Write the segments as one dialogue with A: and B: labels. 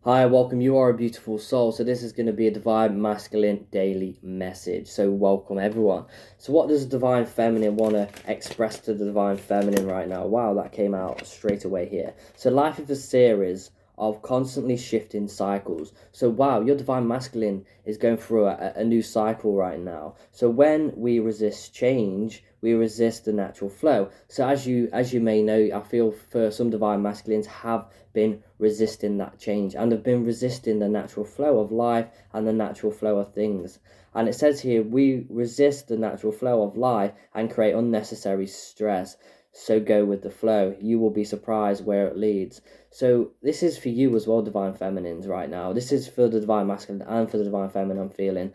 A: Hi, welcome. You are a beautiful soul. So this is going to be a divine masculine daily message. So welcome everyone. So what does divine feminine want to express to the divine feminine right now? Wow, that came out straight away here. So life is a series of constantly shifting cycles. So wow, your divine masculine is going through a new cycle right now. So when we resist change, we resist the natural flow. So as you may know, I feel for some divine masculines have been resisting that change and have been resisting the natural flow of life and the natural flow of things. And it says here, we resist the natural flow of life and create unnecessary stress. So go with the flow. You will be surprised where it leads. So this is for you as well, divine feminines, right now. This is for the divine masculine and for the divine feminine. I'm feeling.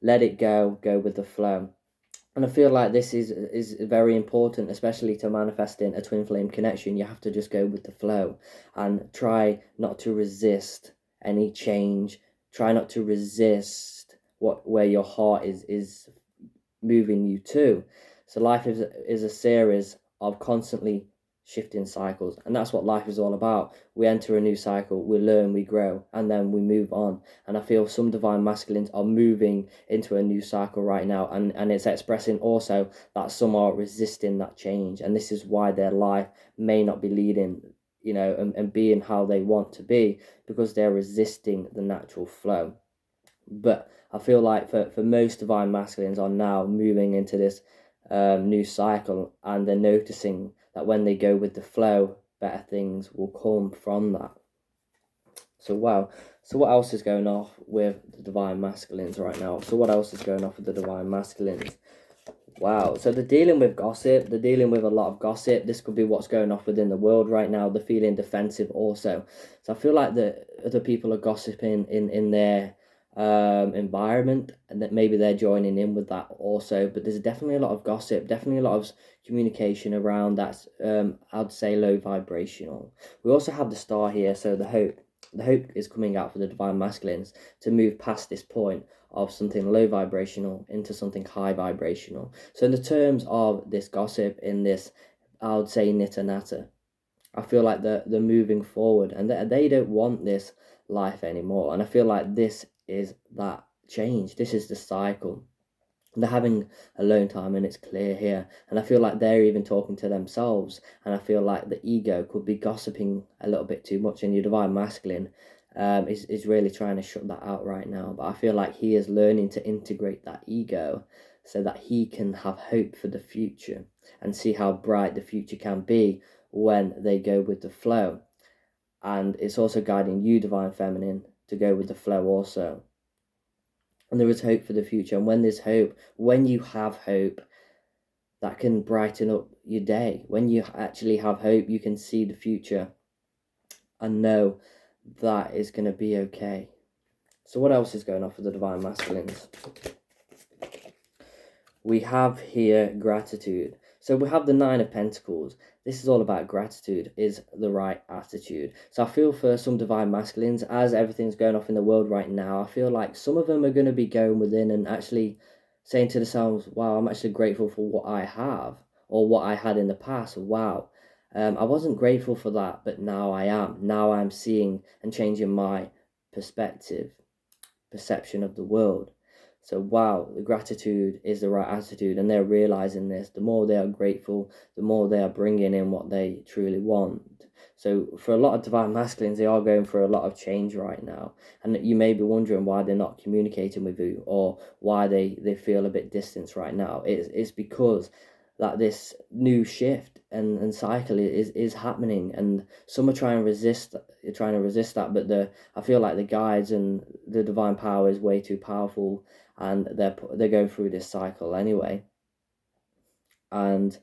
A: Let it go. Go with the flow. And I feel like this is very important, especially to manifesting a twin flame connection. You have to just go with the flow and try not to resist any change. Try not to resist where your heart is moving you to. So life is a series of constantly shifting cycles, and that's what life is all about. We enter a new cycle, we learn, we grow, and then we move on. And I feel some divine masculines are moving into a new cycle right now, and it's expressing also that some are resisting that change, and this is why their life may not be leading, and being how they want to be, because they're resisting the natural flow. But I feel like for most divine masculines are now moving into this new cycle, and they're noticing that when they go with the flow, better things will come from that. So wow. So what else is going off with the divine masculines right now? So what else is going off with the divine masculines? Wow. So they're dealing with gossip. They're dealing with a lot of gossip. This could be what's going off within the world right now. They're feeling defensive also. So I feel like the other people are gossiping in their environment, and that maybe they're joining in with that also. But there's definitely a lot of gossip, definitely a lot of communication around that's I'd say low vibrational. We also have the star here, so the hope is coming out for the divine masculines to move past this point of something low vibrational into something high vibrational. So in the terms of this gossip, in this, I would say nitter natter, I feel like they're moving forward, and they don't want this life anymore. And I feel like this is that change. This is the cycle. They're having alone time, and it's clear here. And I feel like they're even talking to themselves. And I feel like the ego could be gossiping a little bit too much. And your divine masculine is really trying to shut that out right now. But I feel like he is learning to integrate that ego so that he can have hope for the future and see how bright the future can be when they go with the flow. And it's also guiding you, divine feminine, to go with the flow also. And there is hope for the future. And when there's hope, when you have hope, that can brighten up your day. When you actually have hope, you can see the future and know that is going to be okay. So what else is going on for the divine masculines? We have here gratitude. So we have the Nine of Pentacles. This is all about gratitude, is the right attitude. So I feel for some divine masculines, as everything's going off in the world right now, I feel like some of them are going to be going within and actually saying to themselves, wow, I'm actually grateful for what I have, or what I had in the past. Wow, I wasn't grateful for that, but now I am. Now I'm seeing and changing my perception of the world. So wow, the gratitude is the right attitude, and they're realizing this. The more they are grateful, the more they are bringing in what they truly want. So for a lot of divine masculines, they are going through a lot of change right now, and you may be wondering why they're not communicating with you, or why they feel a bit distant right now. It's because that this new shift and cycle is happening, and some are trying to resist that, but I feel like the guides and the divine power is way too powerful, and they're going through this cycle anyway. And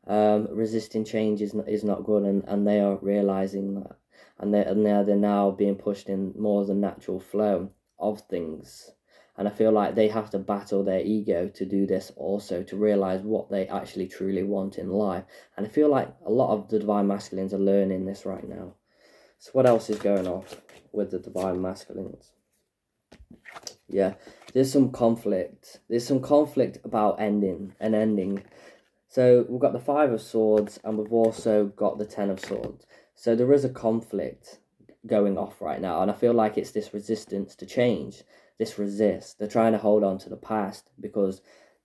A: resisting change is not good, and they are realizing that, and they're now being pushed in more the natural flow of things. And I feel like they have to battle their ego to do this also, to realize what they actually truly want in life. And I feel like a lot of the divine masculines are learning this right now. So what else is going on with the divine masculines? Yeah, there's some conflict. There's some conflict about ending. So we've got the Five of Swords, and we've also got the Ten of Swords. So there is a conflict going off right now, and I feel like it's this resistance to change, this resist. They're trying to hold on to the past because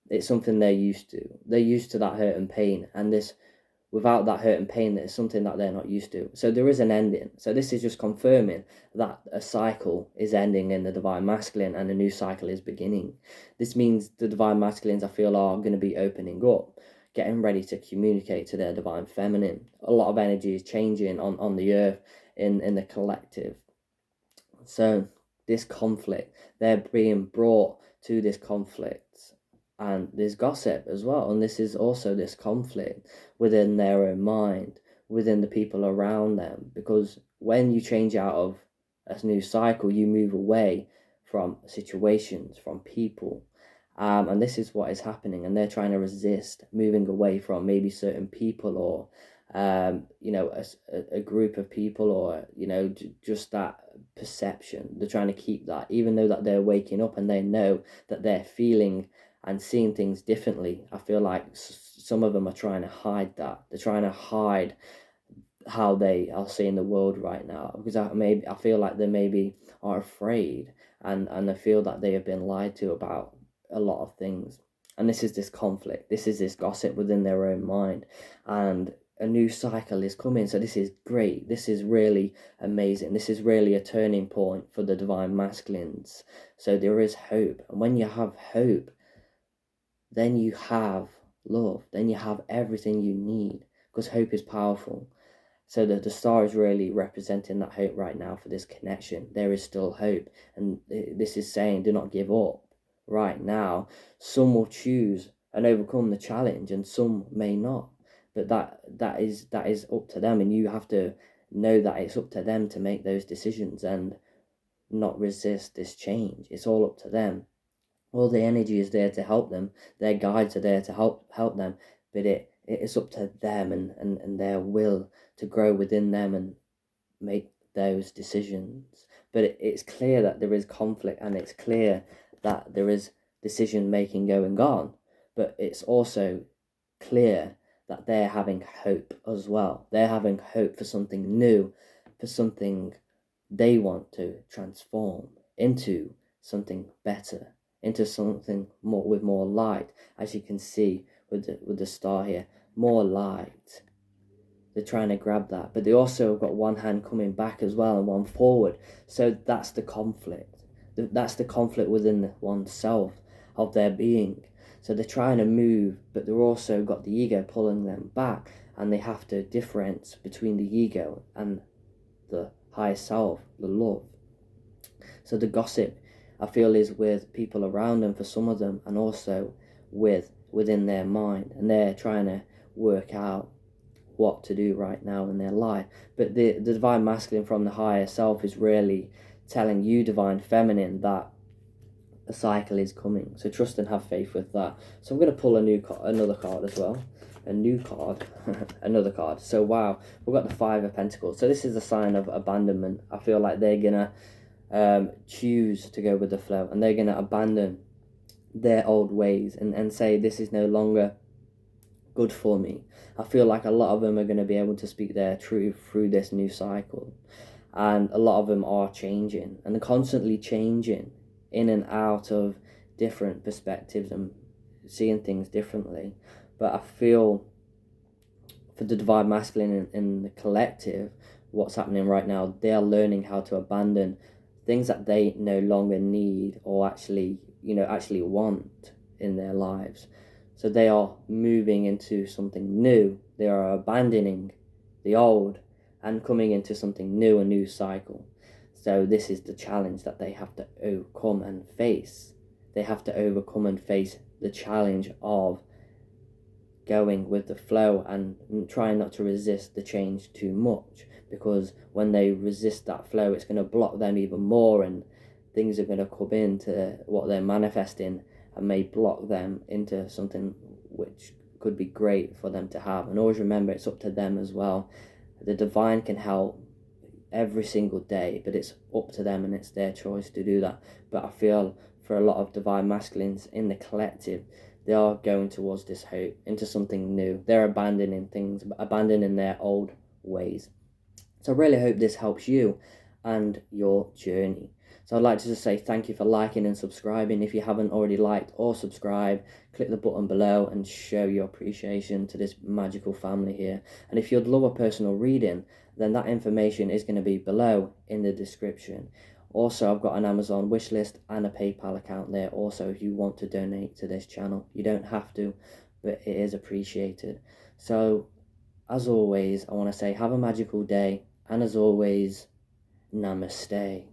A: it's something they're used to. They're used to that hurt and pain, and this without that hurt and pain, there's something that they're not used to. So there is an ending. So this is just confirming that a cycle is ending in the divine masculine and a new cycle is beginning. This means the divine masculines, I feel, are going to be opening up, getting ready to communicate to their divine feminine. A lot of energy is changing on the earth in the collective. So this conflict, they're being brought to this conflict, and there's gossip as well, and this is also this conflict within their own mind, within the people around them, because when you change out of a new cycle, you move away from situations, from people, and this is what is happening, and they're trying to resist moving away from maybe certain people or a group of people, or just that perception. They're trying to keep that, even though that they're waking up and they know that they're feeling and seeing things differently. I feel like some of them are trying to hide that. They're trying to hide how they are seeing the world right now, because I feel like they maybe are afraid, and I feel that they have been lied to about a lot of things. And this is this conflict, this is this gossip within their own mind, and a new cycle is coming. So this is great. This is really amazing. This is really a turning point for the divine masculines. So there is hope. And when you have hope, then you have love. Then you have everything you need, because hope is powerful. So the star is really representing that hope right now for this connection. There is still hope. And this is saying, do not give up right now. Some will choose and overcome the challenge, and some may not. But that is up to them, and you have to know that it's up to them to make those decisions and not resist this change. It's all up to them. All the energy is there to help them. Their guides are there to help them, but it is up to them and their will to grow within them and make those decisions. But it's clear that there is conflict, and it's clear that there is decision making going on, but it's also clear that they're having hope as well. They're having hope for something new, for something they want to transform into something better, into something more with more light. As you can see with the star here, more light. They're trying to grab that, but they also got one hand coming back as well and one forward. So that's the conflict. That's the conflict within oneself, of their being. So they're trying to move, but they're also got the ego pulling them back, and they have to difference between the ego and the higher self, the love. So the gossip, I feel, is with people around them for some of them, and also within their mind, and they're trying to work out what to do right now in their life. But the divine masculine from the higher self is really telling you, divine feminine, that a cycle is coming. So trust and have faith with that. So I'm going to pull another card as well. A new card, another card. So wow, we've got the Five of Pentacles. So this is a sign of abandonment. I feel like they're going to choose to go with the flow, and they're going to abandon their old ways and say, this is no longer good for me. I feel like a lot of them are going to be able to speak their truth through this new cycle, and a lot of them are changing, and they're constantly changing in and out of different perspectives and seeing things differently. But I feel for the divine masculine in the collective, what's happening right now, they are learning how to abandon things that they no longer need or actually want in their lives. So they are moving into something new. They are abandoning the old and coming into something new, a new cycle. So this is the challenge that they have to overcome and face. They have to overcome and face the challenge of going with the flow and trying not to resist the change too much, because when they resist that flow, it's going to block them even more, and things are going to come into what they're manifesting and may block them into something which could be great for them to have. And always remember, it's up to them as well. The divine can help every single day, but it's up to them and it's their choice to do that. But I feel for a lot of divine masculines in the collective, they are going towards this hope, into something new. They're abandoning things, abandoning their old ways. So I really hope this helps you, and your journey. So I'd like to just say thank you for liking and subscribing. If you haven't already liked or subscribed, click the button below and show your appreciation to this magical family here. And if you'd love a personal reading, then that information is going to be below in the description. Also, I've got an Amazon wishlist and a PayPal account there also if you want to donate to this channel. You don't have to, but it is appreciated. So, as always, I want to say have a magical day, and as always, namaste.